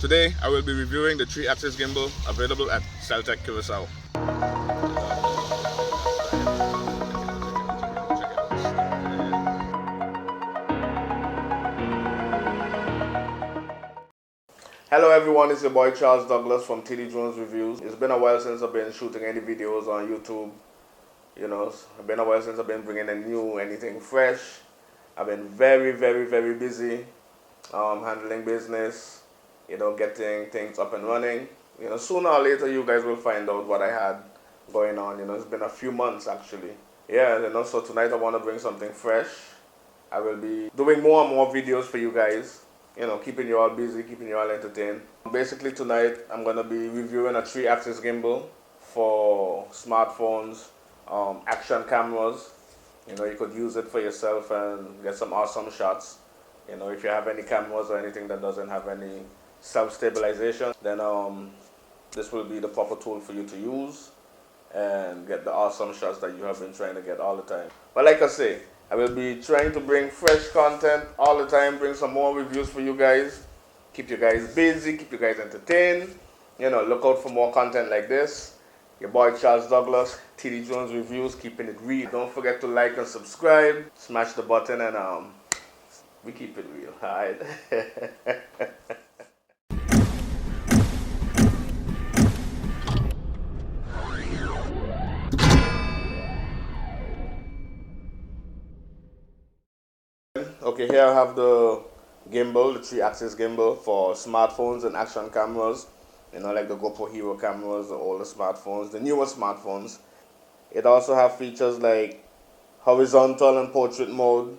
Today I will be reviewing the 3-axis gimbal available at Cell Tech Curacao. Hello everyone, it's your boy Charles Douglas from tddronessservices. It's been a while since I've been shooting any videos on YouTube. You know, it's been a while since I've been bringing anything fresh. I've been very busy handling business, getting things up and running. Sooner or later you guys will find out what I had going on. It's been a few months actually. Yeah, so tonight I want to bring something fresh. I will be doing more and more videos for you guys. Keeping you all busy, keeping you all entertained. Basically tonight I'm going to be reviewing a 3-axis gimbal for smartphones, action cameras. You could use it for yourself and get some awesome shots. If you have any cameras or anything that doesn't have any self-stabilization, then this will be the proper tool for you to use and get the awesome shots that you have been trying to get all the time. But like I say, I will be trying to bring fresh content all the time, bring some more reviews for you guys, keep you guys busy, keep you guys entertained. Look out for more content like this. Your boy Charles Douglas, tddronessservices, keeping it real. Don't forget to like and subscribe, smash the button, and we keep it real, alright? Okay, here I have the gimbal, the 3-axis gimbal for smartphones and action cameras. Like the GoPro Hero cameras, the older smartphones, the newer smartphones. It also have features like horizontal and portrait mode.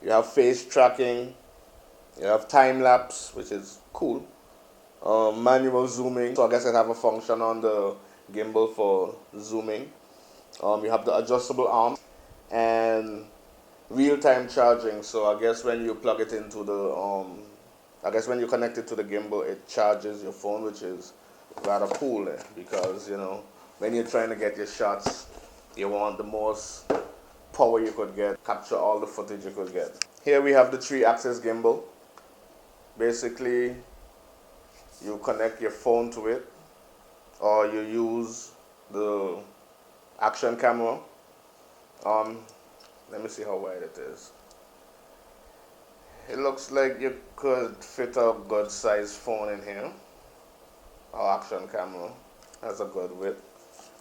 You have face tracking. You have time lapse, which is cool. Manual zooming. So I guess it have a function on the gimbal for zooming. You have the adjustable arm and real-time charging. So I guess when you plug it into the when you connect it to the gimbal, it charges your phone, which is rather cool because when you're trying to get your shots, you want the most power you could get, capture all the footage you could get. Here we have the 3-axis gimbal. Basically, you connect your phone to it, or you use the action camera. Let me see how wide it is. It looks like you could fit a good size phone in here. Our action camera has a good width.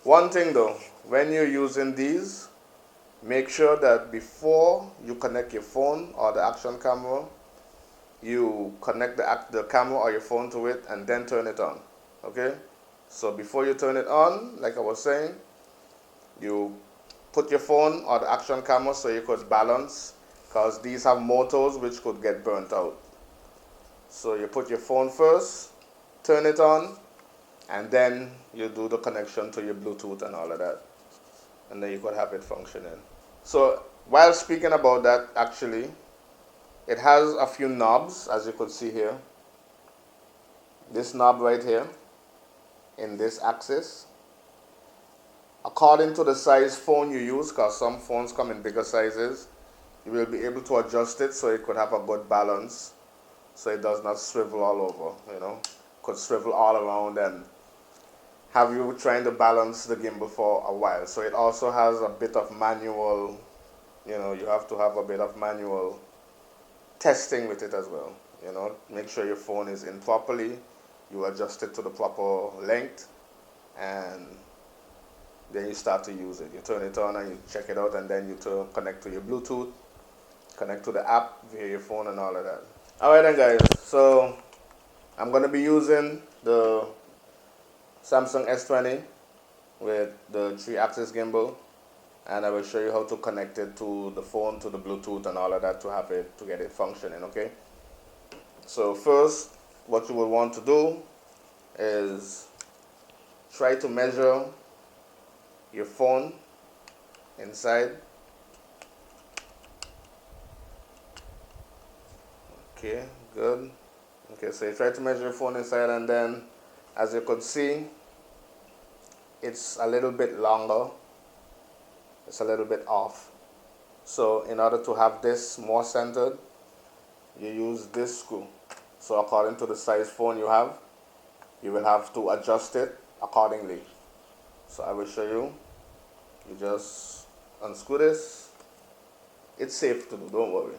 One thing though, when you're using these, make sure that before you connect your phone or the action camera, you connect the camera or your phone to it and then turn it on. Okay? So before you turn it on, like I was saying, you put your phone or the action camera so you could balance, because these have motors which could get burnt out. So you put your phone first, turn it on, and then you do the connection to your Bluetooth and all of that. And then you could have it functioning. So while speaking about that, actually, it has a few knobs, as you could see here. This knob right here, in this axis. According to the size phone you use, because some phones come in bigger sizes, you will be able to adjust it so it could have a good balance, so it does not swivel all over, could swivel all around and have you trying to balance the gimbal for a while. So it also has a bit of manual, you have to have a bit of manual testing with it as well. Make sure your phone is in properly, you adjust it to the proper length, and then you start to use it. You turn it on and you check it out, and then you connect to your Bluetooth, connect to the app via your phone and all of that. Alright then guys, so I'm going to be using the Samsung S20 with the 3-axis gimbal, and I will show you how to connect it to the phone, to the Bluetooth and all of that to get it functioning, okay? So first, what you will want to do is try to measure your phone inside. Okay, good. Okay, so you try to measure your phone inside, and then as you could see, it's a little bit longer. It's a little bit off. So in order to have this more centered, you use this screw. So according to the size phone you have, you will have to adjust it accordingly. So I will show you. You just unscrew this. It's safe to do, don't worry.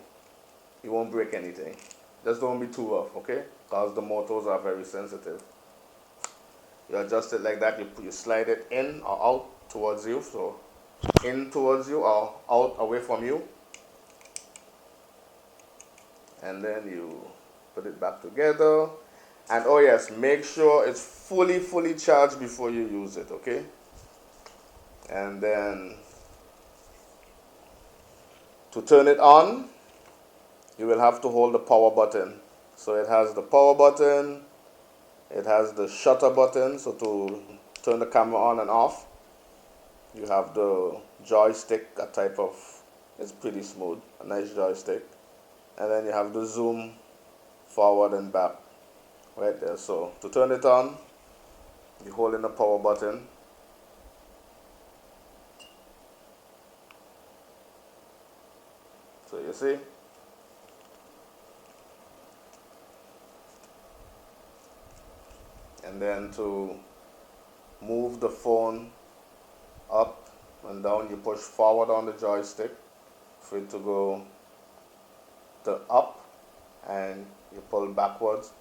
You won't break anything. Just don't be too rough, okay? Because the motors are very sensitive. You adjust it like that, you slide it in or out towards you. So in towards you or out away from you. And then you put it back together. And oh yes, make sure it's fully charged before you use it, okay? And then to turn it on, you will have to hold the power button. So it has the power button, it has the shutter button, so to turn the camera on and off. You have the joystick, a type of, it's pretty smooth, a nice joystick. And then you have the zoom forward and back right there. So to turn it on, you hold in the power button. So you see, and then to move the phone up and down, you push forward on the joystick for it to go to up, and you pull backwards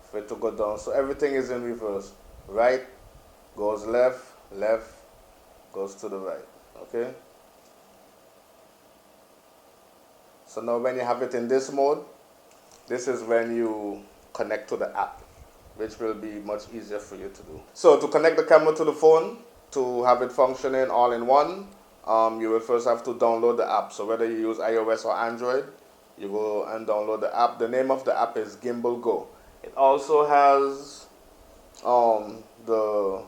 for it to go down. So everything is in reverse. Right goes left, left goes to the right, okay? So now when you have it in this mode, this is when you connect to the app, which will be much easier for you to do. So to connect the camera to the phone, to have it functioning all in one, you will first have to download the app. So whether you use iOS or Android, you go and download the app. The name of the app is Gimbal Go. It also has the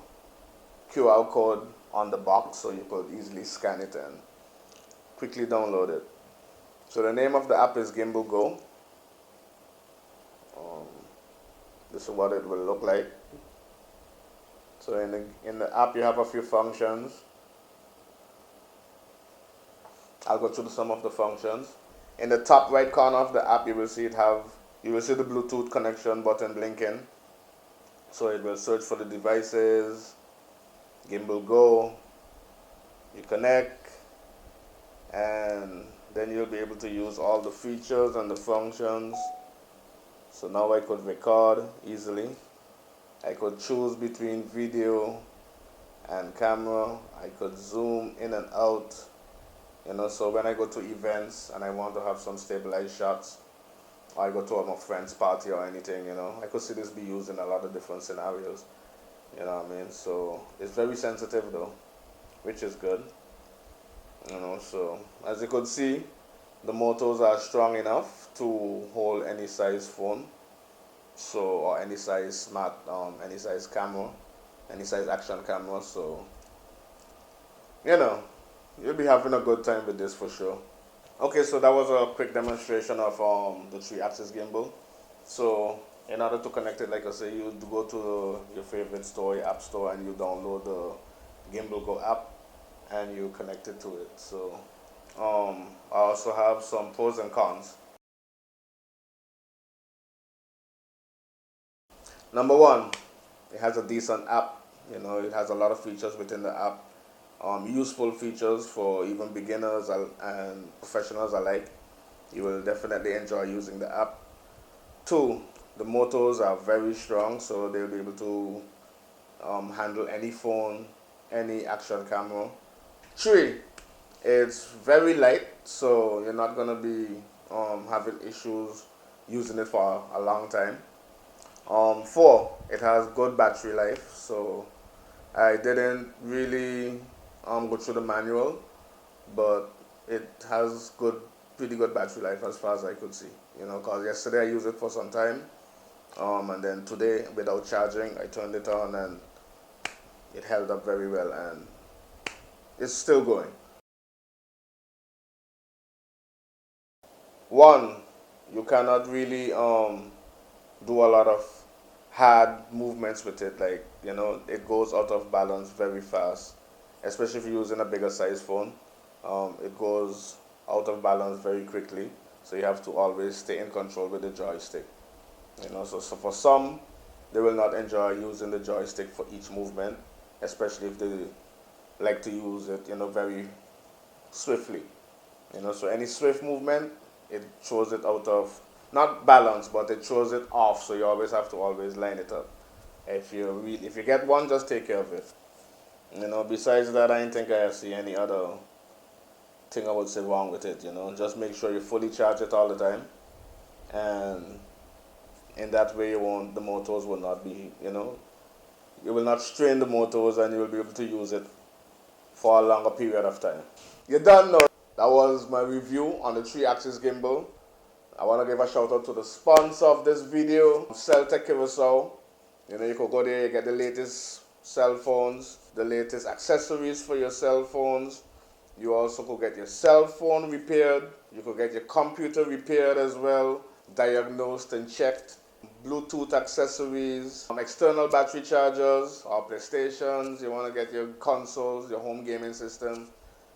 QR code on the box, so you could easily scan it and quickly download it. So the name of the app is Gimbal Go. This is what it will look like. So in the app you have a few functions. I'll go through some of the functions. In the top right corner of the app, you will see the Bluetooth connection button blinking. So it will search for the devices, Gimbal Go, you connect, and then you'll be able to use all the features and the functions. So now I could record easily. I could choose between video and camera. I could zoom in and out. So when I go to events and I want to have some stabilized shots, or I go to my friend's party or anything, I could see this be used in a lot of different scenarios. You know what I mean? So it's very sensitive though, which is good. So as you could see, the motors are strong enough to hold any size phone, or any size any size camera, any size action camera. So you'll be having a good time with this for sure. Okay, so that was a quick demonstration of the 3-axis gimbal. So in order to connect it, like I say, you go to your favorite store, your app store, and you download the Gimbal Go app and you connect it to it. So I also have some pros and cons. Number one, it has a decent app. It has a lot of features within the app. Useful features for even beginners and professionals alike. You will definitely enjoy using the app. 2, the motors are very strong, so they'll be able to handle any phone, any action camera. 3, it's very light, so you're not going to be having issues using it for a long time. 4, it has good battery life, so I didn't really go through the manual, but it has pretty good battery life as far as I could see. Because yesterday I used it for some time, and then today without charging, I turned it on and it held up very well, and it's still going. 1, you cannot really do a lot of hard movements with it. Like, it goes out of balance very fast, especially if you're using a bigger size phone. It goes out of balance very quickly, so you have to always stay in control with the joystick. You know, so for some, they will not enjoy using the joystick for each movement, especially if they like to use it, you know, very swiftly. You know, so any swift movement, it throws it out of, not balance, but it throws it off. So you always have to always line it up. If you get one, just take care of it. You know, besides that, I don't think I see any other thing I would say wrong with it. You know, just make sure you fully charge it all the time, and in that way, the motors will not be, you know, you will not strain the motors, and you will be able to use it for a longer period of time. You done know. That was my review on the 3-axis gimbal. I want to give a shout out to the sponsor of this video, Cell Tech Curacao. You know, you could go there, you get the latest cell phones, the latest accessories for your cell phones. You also could get your cell phone repaired. You could get your computer repaired as well, diagnosed and checked. Bluetooth accessories, external battery chargers, or PlayStations. You want to get your consoles, your home gaming system.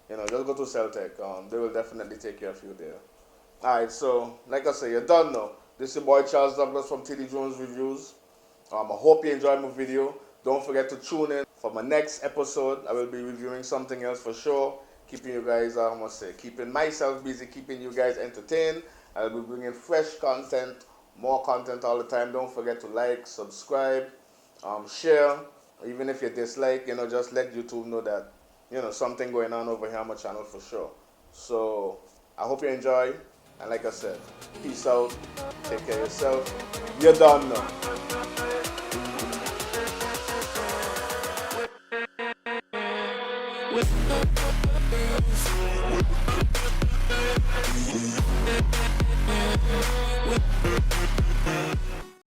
You know, just go to Cell Tech. They will definitely take care of you there. Alright, so like I say, you're done now. This is your boy Charles Douglas from TD Drones Reviews. I hope you enjoyed my video. Don't forget to tune in for my next episode. I will be reviewing something else for sure. Keeping you guys, keeping myself busy, keeping you guys entertained. I'll be bringing fresh content, more content all the time. Don't forget to like, subscribe, share. Even if you dislike, you know, just let YouTube know that, you know, something going on over here on my channel for sure. So I hope you enjoy. And like I said, peace out. Take care of yourself. You're done now.